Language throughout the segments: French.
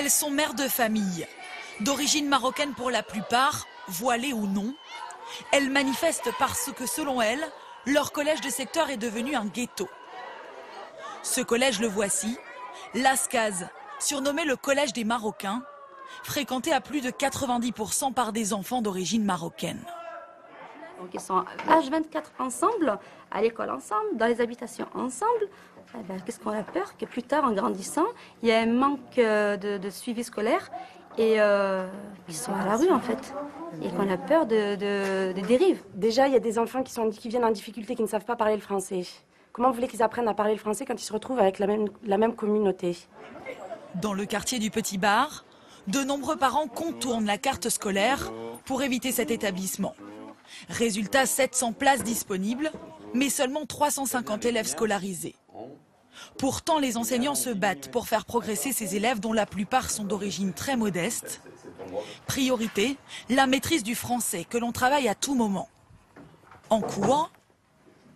Elles sont mères de famille, d'origine marocaine pour la plupart, voilées ou non. Elles manifestent parce que, selon elles, leur collège de secteur est devenu un ghetto. Ce collège, le voici, l'Ascaz, surnommé le collège des Marocains, fréquenté à plus de 90% par des enfants d'origine marocaine. Donc ils sont H24 ensemble, à l'école ensemble, dans les habitations ensemble. Eh ben, qu'est-ce qu'on a peur? Que plus tard, en grandissant, il y a un manque de suivi scolaire et ils sont à la rue en fait. Et qu'on a peur de dérives. Déjà, il y a des enfants qui viennent en difficulté, qui ne savent pas parler le français. Comment vous voulez qu'ils apprennent à parler le français quand ils se retrouvent avec la même communauté? Dans le quartier du Petit Bar, de nombreux parents contournent la carte scolaire pour éviter cet établissement. Résultat, 700 places disponibles, mais seulement 350 élèves scolarisés. Pourtant, les enseignants se battent pour faire progresser ces élèves dont la plupart sont d'origine très modeste. Priorité, la maîtrise du français que l'on travaille à tout moment. En cours,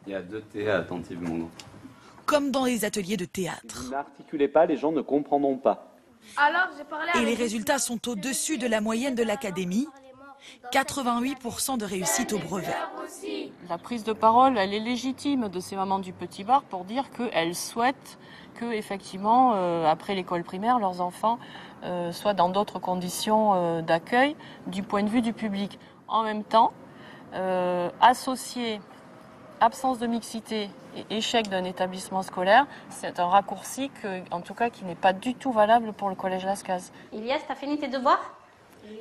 il y a 2 T attentivement. Comme dans les ateliers de théâtre. Si vous n'articulez pas, les gens ne comprendront pas. Et les résultats sont au-dessus de la moyenne de l'académie. 88% de réussite au brevet. La prise de parole, elle est légitime de ces mamans du Petit Bar pour dire qu'elles souhaitent que, effectivement, après l'école primaire, leurs enfants soient dans d'autres conditions d'accueil du point de vue du public. En même temps, associer absence de mixité et échec d'un établissement scolaire, c'est un raccourci en tout cas qui n'est pas du tout valable pour le collège L'Ascaz. Ilias, t'as fini tes devoirs?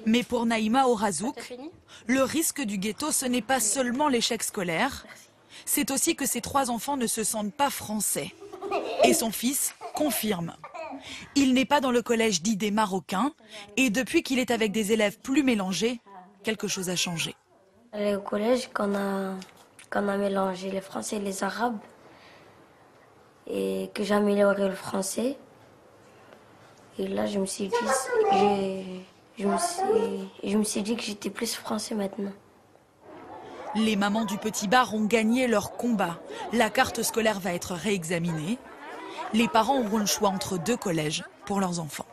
Mais pour Naïma Orazouk, le risque du ghetto, ce n'est pas seulement l'échec scolaire, c'est aussi que ses 3 enfants ne se sentent pas français. Et son fils confirme. Il n'est pas dans le collège dit des Marocains, et depuis qu'il est avec des élèves plus mélangés, quelque chose a changé. Au collège, qu'on a mélangé les Français et les Arabes, et que j'ai amélioré le français, et là je me suis dit que j'étais plus français maintenant. Les mamans du Petit Bar ont gagné leur combat. La carte scolaire va être réexaminée. Les parents auront le choix entre 2 collèges pour leurs enfants.